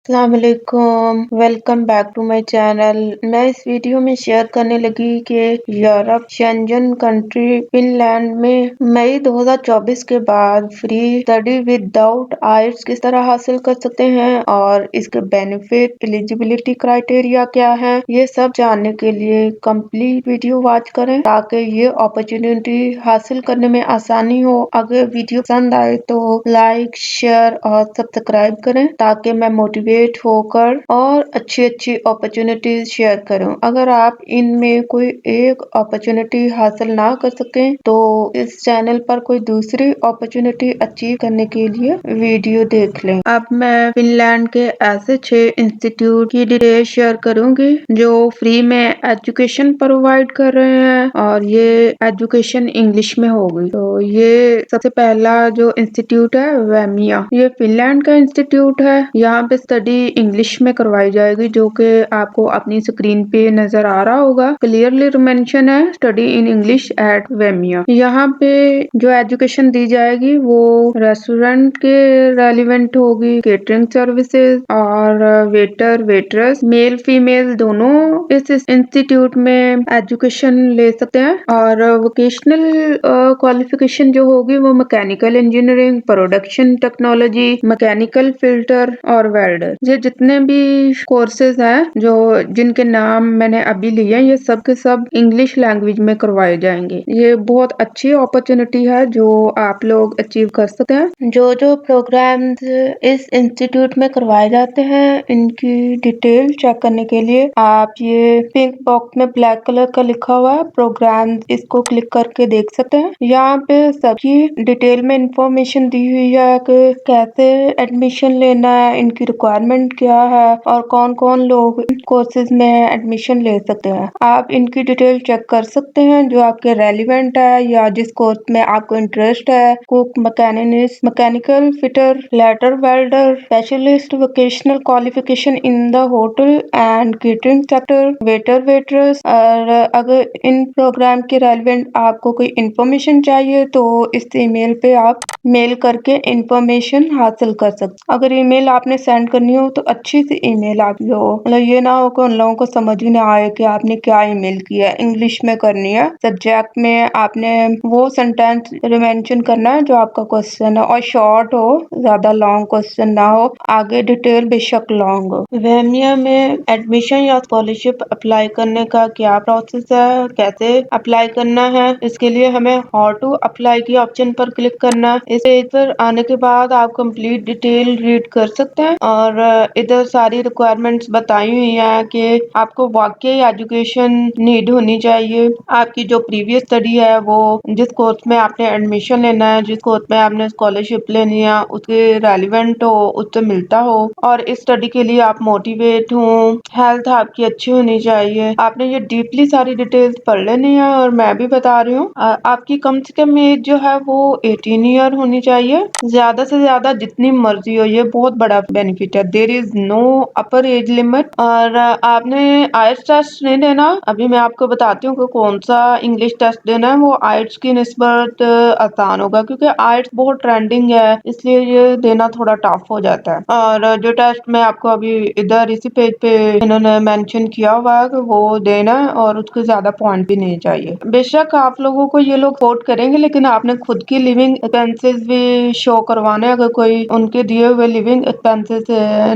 अस्सलामुअलैकुम, welcome back to my channel. मैं इस वीडियो में शेयर करने लगी कि यूरोप शेंजन कंट्री फिनलैंड में मई 2024 के बाद फ्री स्टडी विदाउट आइल्स किस तरह हासिल कर सकते हैं और इसके बेनिफिट, एलिजिबिलिटी क्राइटेरिया क्या है, ये सब जानने के लिए कंप्लीट वीडियो वॉच करें ताकि ये अपॉर्चुनिटी हासिल करने में आसानी हो। अगर वीडियो पसंद आए तो लाइक, शेयर और सब्सक्राइब करें ताकि मैं मोटिवेट होकर और अच्छी अपॉर्चुनिटीज शेयर करूं। अगर आप इनमें कोई एक अपॉर्चुनिटी हासिल ना कर सकें तो इस चैनल पर कोई दूसरी अपॉर्चुनिटी अचीव करने के लिए वीडियो देख लें। अब मैं फिनलैंड के ऐसे 6 इंस्टीट्यूट की डिटेल शेयर करूंगी जो फ्री में एजुकेशन प्रोवाइड कर रहे हैं और ये एजुकेशन इंग्लिश में होगी। तो ये सबसे पहला जो इंस्टीट्यूट है वेमिया, ये फिनलैंड का इंस्टीट्यूट है। यहाँ पे स्टडी इंग्लिश में करवाई जाएगी जो कि आपको अपनी स्क्रीन पे नजर आ रहा होगा। क्लियरली मेंशन है स्टडी इन इंग्लिश एट वेमिया। यहाँ पे जो एजुकेशन दी जाएगी वो रेस्टोरेंट के रेलिवेंट होगी, केटरिंग सर्विसेज और वेटर वेटरेस मेल फीमेल दोनों इस इंस्टीट्यूट में एजुकेशन ले सकते हैं। और वोकेशनल क्वालिफिकेशन जो होगी वो mechanical engineering, production technology, mechanical filter और वेल्डर। ये जितने भी कोर्सेज हैं जो जिनके नाम मैंने अभी लिए हैं ये सब के सब इंग्लिश लैंग्वेज में करवाए जाएंगे। ये बहुत अच्छी अपॉर्चुनिटी है जो आप लोग अचीव कर सकते हैं। जो जो प्रोग्राम्स इस इंस्टीट्यूट में करवाए जाते हैं इनकी डिटेल चेक करने के लिए आप ये पिंक बॉक्स में ब्लैक कलर का लिखा हुआ है प्रोग्राम, इसको क्लिक करके देख सकते हैं। यहाँ पे सभी डिटेल में इंफॉर्मेशन दी हुई है कि कैसे एडमिशन लेना है, इनकी रिक्वायरमेंट क्या है और कौन कौन लोग कोर्सेज में एडमिशन ले सकते हैं। आप इनकी डिटेल चेक कर सकते हैं जो आपके रेलिवेंट है या जिस कोर्स में आपको इंटरेस्ट है। Cook, mechanist, mechanical fitter, letter welder, specialist, vocational qualification in the hotel and catering sector, waiter waitress. और अगर इन प्रोग्राम के रेलिवेंट आपको कोई इंफॉर्मेशन चाहिए तो इस ईमेल पे आप मेल करके इंफॉर्मेशन हासिल कर सकते। अगर ईमेल आपने सेंड करनी हो तो अच्छी सी ईमेल आप लो, मतलब ये ना हो कि उन लोगों को समझ ही ना आए कि आपने क्या ईमेल किया है। इंग्लिश में करनी है। सब्जेक्ट में आपने वो सेंटेंस मेंशन करना है जो आपका क्वेश्चन है और शॉर्ट हो, ज्यादा लॉन्ग क्वेश्चन ना हो। आगे डिटेल बेशक लॉन्ग हो। वेमिया में एडमिशन या स्कॉलरशिप अप्लाई करने का क्या प्रोसेस है, कैसे अप्लाई करना है, इसके लिए हमें हाउ टू अप्लाई की ऑप्शन पर क्लिक करना है। इस पेज पर आने के बाद आप कंप्लीट डिटेल रीड कर सकते हैं और इधर सारी रिक्वायरमेंट्स बताई हुई है कि आपको वाकई एजुकेशन नीड होनी चाहिए। आपकी जो प्रीवियस स्टडी है वो जिस कोर्स में आपने एडमिशन लेना है, जिस कोर्स में आपने स्कॉलरशिप लेनी है उसके रेलिवेंट हो, उससे मिलता हो और इस स्टडी के लिए आप मोटिवेट हो। हेल्थ आपकी अच्छी होनी चाहिए। आपने ये डीपली सारी डिटेल्स पढ़ लेनी है और मैं भी बता रही हूँ आपकी कम से कम एज जो है वो 18 ईयर होनी चाहिए। ज्यादा से ज्यादा जितनी मर्जी हो, ये बहुत बड़ा बेनिफिट है। There is no upper age limit. और आपने आइल्स टेस्ट नहीं देना। अभी मैं आपको बताती हूँ कि कौन सा इंग्लिश टेस्ट देना है। वो आइल्स की निस्बत आसान होगा क्योंकि आइल्स बहुत ट्रेंडिंग है, इसलिए ये देना थोड़ा टफ हो जाता है। और जो टेस्ट मैं आपको अभी इधर इसी पेज पे इन्होंने मेंशन किया हुआ है कि वो देना है और उसके ज्यादा पॉइंट भी नहीं चाहिए। बेशक आप लोगों को ये लोग सपोर्ट करेंगे लेकिन आपने खुद की लिविंग एक्सपेंसेस भी शो करवाने। अगर कोई उनके दिए हुए लिविंग एक्सपेंसेस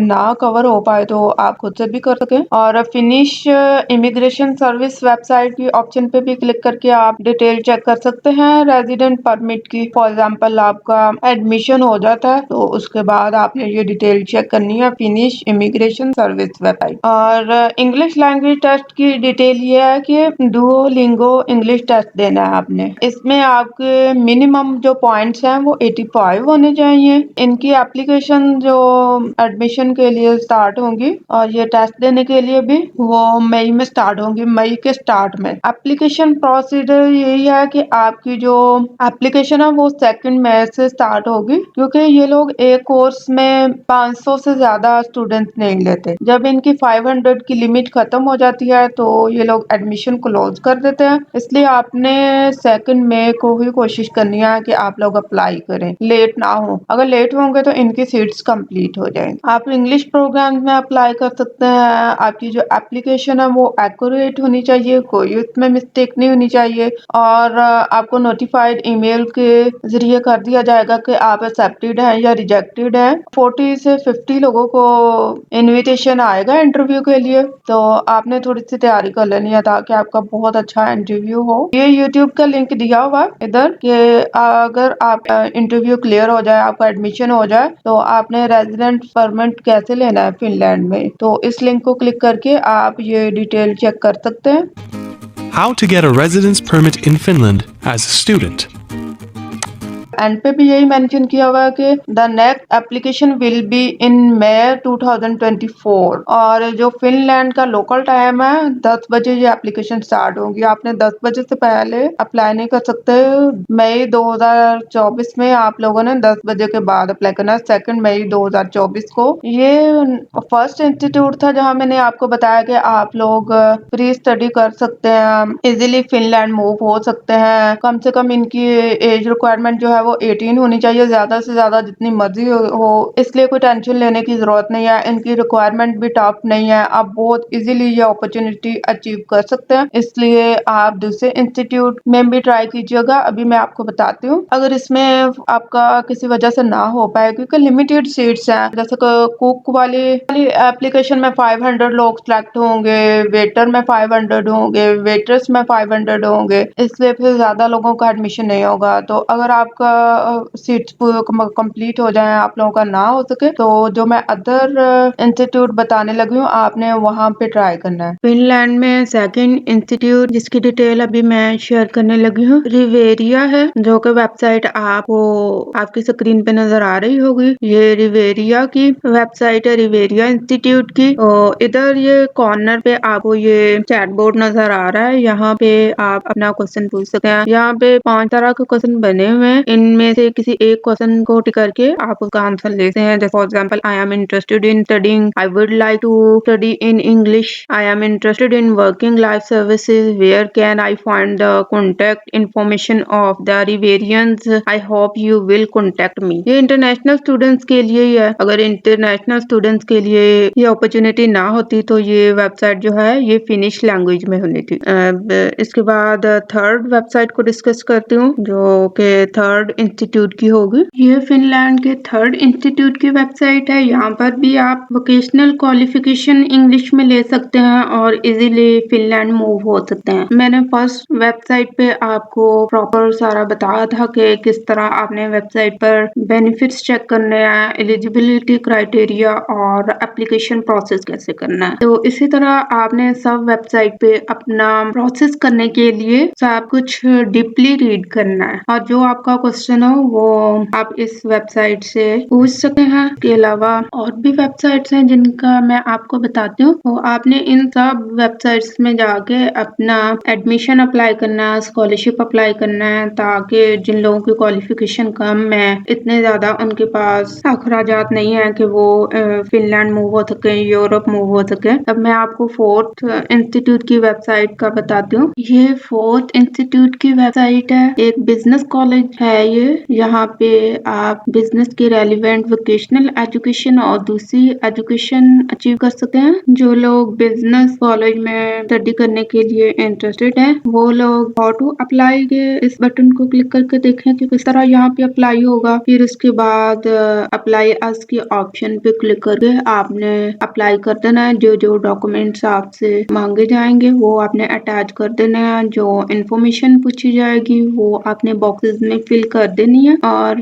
ना कवर हो पाए तो आप खुद से भी कर सके। और फिनिश इमिग्रेशन सर्विस वेबसाइट की ऑप्शन पे भी क्लिक करके आप डिटेल चेक कर सकते हैं रेजिडेंट परमिट की। फॉर एग्जाम्पल आपका एडमिशन हो जाता है तो उसके बाद आपने ये डिटेल चेक करनी है फिनिश इमिग्रेशन सर्विस वेबसाइट। और इंग्लिश लैंग्वेज टेस्ट की डिटेल ये है कि डुओलिंगो इंग्लिश टेस्ट देना है आपने। इसमें आपके मिनिमम जो पॉइंट्स हैं वो 85 होने चाहिए। इनकी एप्लीकेशन जो एडमिशन के लिए स्टार्ट होंगी और ये टेस्ट देने के लिए भी वो मई में स्टार्ट होंगी, मई के स्टार्ट में। एप्लीकेशन प्रोसीजर यही है कि आपकी जो एप्लीकेशन है वो 2 मई से स्टार्ट होगी क्योंकि ये लोग एक कोर्स में 500 से ज्यादा स्टूडेंट नहीं लेते। जब इनकी 500 की लिमिट खत्म हो जाती है तो ये लोग एडमिशन क्लोज कर देते हैं। इसलिए आपने 2 मई को ही कोशिश करनी है कि आप लोग अप्लाई करें, लेट ना हो। अगर लेट होंगे तो इनकी सीट्स कंप्लीट हो जाएंगी। आप आप इंग्लिश प्रोग्राम में अप्लाई कर सकते हैं। आपकी जो एप्लीकेशन है वो एक्यूरेट होनी चाहिए, कोई उसमें मिस्टेक नहीं होनी चाहिए और आपको नोटिफाइड ईमेल के ज़रिए कर दिया जाएगा कि आप एक्सेप्टेड हैं या रिजेक्टेड हैं। 40 से 50 लोगों को इनविटेशन आएगा इंटरव्यू के लिए, तो आपने थोड़ी सी तैयारी कर लेनी है ताकि आपका बहुत अच्छा इंटरव्यू हो। ये यूट्यूब का लिंक दिया हुआ है इधर कि अगर आप इंटरव्यू क्लियर हो जाए, आपका एडमिशन हो जाए, तो आपने रेजिडेंट परमिट कैसे लेना है फिनलैंड में, तो इस लिंक को क्लिक करके आप ये डिटेल चेक कर सकते हैं। How to get a residence permit in Finland as a student. End पे भी यही मेंशन किया हुआ है कि the next application will be in May 2024 और जो फिनलैंड का लोकल टाइम है 10 बजे ये एप्लीकेशन स्टार्ट होगी। आपने 10 बजे से पहले अप्लाई नहीं कर सकते। मई 2024 में आप लोगों ने 10 बजे के बाद अप्लाई करना है, 2 मई 2024 को। ये फर्स्ट इंस्टीट्यूट था जहां मैंने आपको बताया कि आप लोग प्री स्टडी कर सकते हैं, इजीली फिनलैंड मूव हो सकते हैं। कम से कम इनकी एज रिक्वायरमेंट जो है वो 18 होनी चाहिए, ज्यादा से ज्यादा जितनी मर्जी हो, इसलिए कोई टेंशन लेने की जरूरत नहीं है। इनकी रिक्वायरमेंट भी टफ नहीं है, आप बहुत इजीली ये अपॉर्चुनिटी अचीव कर सकते हैं, इसलिए आप दूसरे इंस्टीट्यूट में भी ट्राई कीजिएगा। अभी मैं आपको बताती हूँ, अगर इसमें आपका किसी वजह से ना हो पाए क्योंकि लिमिटेड सीट्स हैं, जैसे कुक वाली एप्लीकेशन में 500 लोग सिलेक्ट होंगे, वेटर में 500 होंगे, वेटर्स में 500 होंगे, इसलिए फिर ज्यादा लोगों का एडमिशन नहीं होगा। तो अगर आपका सीट्स कंप्लीट हो जाए, आप लोगों का ना हो सके, तो जो मैं अदर इंस्टीट्यूट बताने लगी हूँ आपने वहाँ पे ट्राई करना है। फिनलैंड में सेकंड इंस्टीट्यूट जिसकी डिटेल अभी मैं शेयर करने लगी हूँ रिवेरिया है, जो कि वेबसाइट आपको आपकी स्क्रीन पे नजर आ रही होगी। ये रिवेरिया की वेबसाइट है, रिवेरिया इंस्टीट्यूट की। और इधर ये कॉर्नर पे आपको ये चैट बोर्ड नजर आ रहा है, यहाँ पे आप अपना क्वेश्चन पूछ सकते हैं। यहाँ पे 5 तरह के क्वेश्चन बने हुए हैं, इनमें से किसी एक क्वेश्चन को टिक करके आप उसका आंसर लेते हैं। जैसे for example, I am interested in studying, I would like to study in English, I am interested in working life services, where can I find the contact information of the riverians, I hope you will contact me. ये international students के लिए ही है। अगर international students के लिए ये opportunity ना होती तो ये वेबसाइट जो है ये फिनिश लैंग्वेज में होनी थी। इसके बाद थर्ड वेबसाइट को डिस्कस करती हूँ, जो कि थर्ड इंस्टीट्यूट की होगी। ये फिनलैंड के थर्ड इंस्टीट्यूट की वेबसाइट है। यहाँ पर भी आप वोकेशनल क्वालिफिकेशन इंग्लिश में ले सकते हैं और इजीली फिनलैंड मूव हो सकते हैं। मैंने फर्स्ट वेबसाइट पे आपको प्रॉपर सारा बताया था कि किस तरह आपने वेबसाइट पर बेनिफिट्स चेक करने हैं, एलिजिबिलिटी क्राइटेरिया और एप्लीकेशन प्रोसेस कैसे करना है। तो इसी तरह आपने सब वेबसाइट पे अपना प्रोसेस करने के लिए सब कुछ डीपली रीड करना है और जो आपका क्वेश्चन हो वो आप इस वेबसाइट से पूछ सकते हैं। इसके अलावा और भी वेबसाइट्स हैं जिनका मैं आपको बताती हूँ। तो आपने इन सब वेबसाइट्स में जाके अपना एडमिशन अप्लाई करना है, स्कॉलरशिप अप्लाई करना है, ताकि जिन लोगों की क्वालिफिकेशन कम है, इतने ज्यादा उनके पास अखराजात नहीं है कि वो फिनलैंड मूव हो सके, यूरोप मूव हो सके। अब मैं आपको फोर्थ इंस्टीट्यूट की वेबसाइट का बताती हूँ। ये फोर्थ इंस्टीट्यूट की वेबसाइट है, एक बिजनेस कॉलेज है ये। यहाँ पे आप बिजनेस के रेलिवेंट वोकेशनल एजुकेशन और दूसरी एजुकेशन अचीव कर सकते हैं। जो लोग बिजनेस कॉलेज में स्टडी करने के लिए इंटरेस्टेड हैं, वो लोग हाउ टू अप्लाई के इस बटन को क्लिक करके देखें कि किस तरह यहाँ पे अप्लाई होगा। फिर उसके बाद अप्लाई अस के ऑप्शन पे क्लिक करके आपने अप्लाई कर देना है। जो जो डॉक्यूमेंट्स आपसे मांगे जाएंगे वो आपने अटैच कर देना है। जो इन्फॉर्मेशन पूछी जाएगी वो आपने बॉक्सेस में फिल कर देनी है। और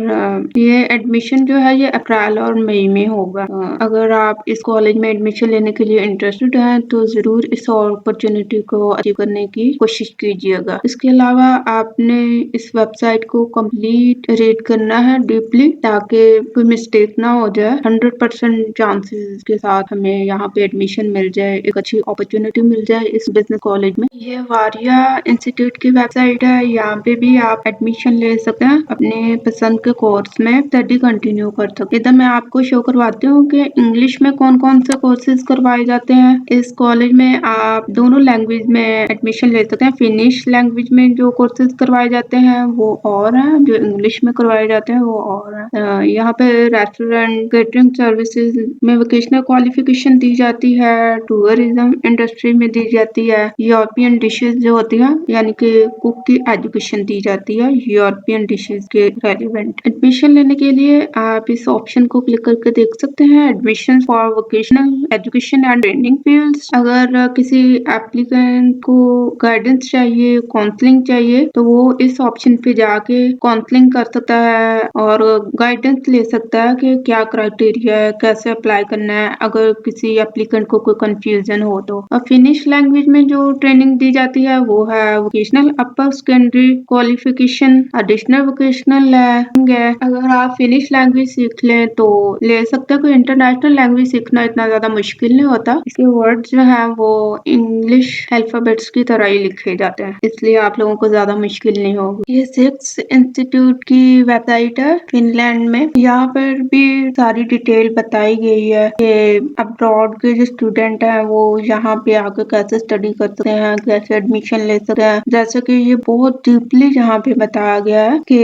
ये एडमिशन जो है ये अप्रैल और मई में होगा। अगर आप इस कॉलेज में एडमिशन लेने के लिए इंटरेस्टेड हैं तो जरूर इस अपॉर्चुनिटी को अचीव करने की कोशिश कीजिएगा। इसके अलावा आपने इस वेबसाइट को कंप्लीट रीड करना है डीपली, ताकि कोई मिस्टेक ना हो जाए। 100% चांसेस के साथ हमें यहाँ पे एडमिशन मिल जाए, एक अच्छी अपॉर्चुनिटी मिल जाए इस बिजनेस कॉलेज में। ये वारिया इंस्टीट्यूट की वेबसाइट है, यहाँ पे भी आप एडमिशन ले सकते हैं। अपने पसंद के कोर्स में स्टडी कंटिन्यू कर सकते। इधर मैं आपको शो करवाती हूँ कि इंग्लिश में कौन कौन से कोर्सेज करवाए जाते हैं। इस कॉलेज में आप दोनों लैंग्वेज में एडमिशन ले सकते हैं। फिनिश लैंग्वेज में जो कोर्सेज करवाए जाते हैं वो और हैं, जो इंग्लिश में करवाए जाते हैं वो और हैं। यहाँ पे रेस्टोरेंट केटरिंग सर्विसेज में वोकेशनल क्वालिफिकेशन दी जाती है। टूरिज्म इंडस्ट्री में दी जाती है। यूरोपियन डिशेज जो होती है यानी कि कुक की एजुकेशन दी जाती है यूरोपियन डिशेज के रेलिवेंट। एडमिशन लेने के लिए आप इस ऑप्शन को क्लिक करके देख सकते हैं, admission for vocational education and training fields. अगर किसी एप्लीकेंट को गाइडेंस चाहिए, काउंसलिंग चाहिए, तो वो इस ऑप्शन पे जाके काउंसलिंग कर सकता है और गाइडेंस ले सकता है कि क्या क्राइटेरिया है, कैसे अप्लाई करना है अगर किसी एप्लीकेंट को कोई कंफ्यूजन हो तो। और फिनिश लैंग्वेज में जो ट्रेनिंग दी जाती है वो है वोकेशनल अपर सेकेंडरी क्वालिफिकेशन एडिशनल वोकेशनल है। अगर आप फिनिश लैंग्वेज सीख लें तो ले सकते हैं। कोई इंटरनेशनल लैंग्वेज सीखना इतना ज्यादा मुश्किल नहीं होता। इसके वर्ड्स जो है वो इंग्लिश अल्फाबेट्स की तरह ही लिखे जाते हैं, इसलिए आप लोगों को ज्यादा मुश्किल नहीं होगी। ये सिक्स इंस्टीट्यूट की वेबसाइट है फिनलैंड में। यहाँ पर भी सारी डिटेल बताई गई है कि अब्रॉड के जो स्टूडेंट हैं वो यहाँ पे आकर कैसे स्टडी कर सकते हैं, कैसे एडमिशन ले सकते हैं। जैसे कि ये बहुत डीपली यहाँ पे बताया गया है कि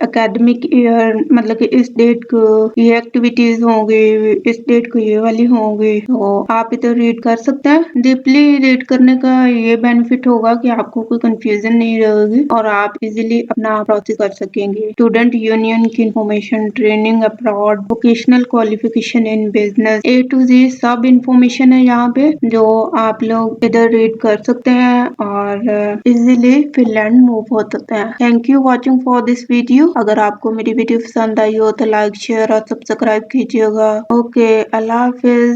एकेडमिक ईयर मतलब कि इस डेट को ये एक्टिविटीज होंगी, इस डेट को ये वाली होंगी। तो आप इधर रीड कर सकते हैं। डीपली रीड करने का ये बेनिफिट होगा कि आपको कोई कंफ्यूजन नहीं रहेगी और आप इजीली अपना प्रोसेस कर सकेंगे। स्टूडेंट यूनियन की information, training abroad, vocational qualification in business, A to Z सब इंफॉर्मेशन है यहाँ पे जो आप लोग इधर रीड कर सकते हैं और इजीली फिनलैंड मूव हो सकते हैं। Thank you watching for this video. अगर आपको मेरी वीडियो पसंद आई हो तो लाइक शेयर और सब्सक्राइब कीजिएगा। ओके, अल्लाह हाफिज।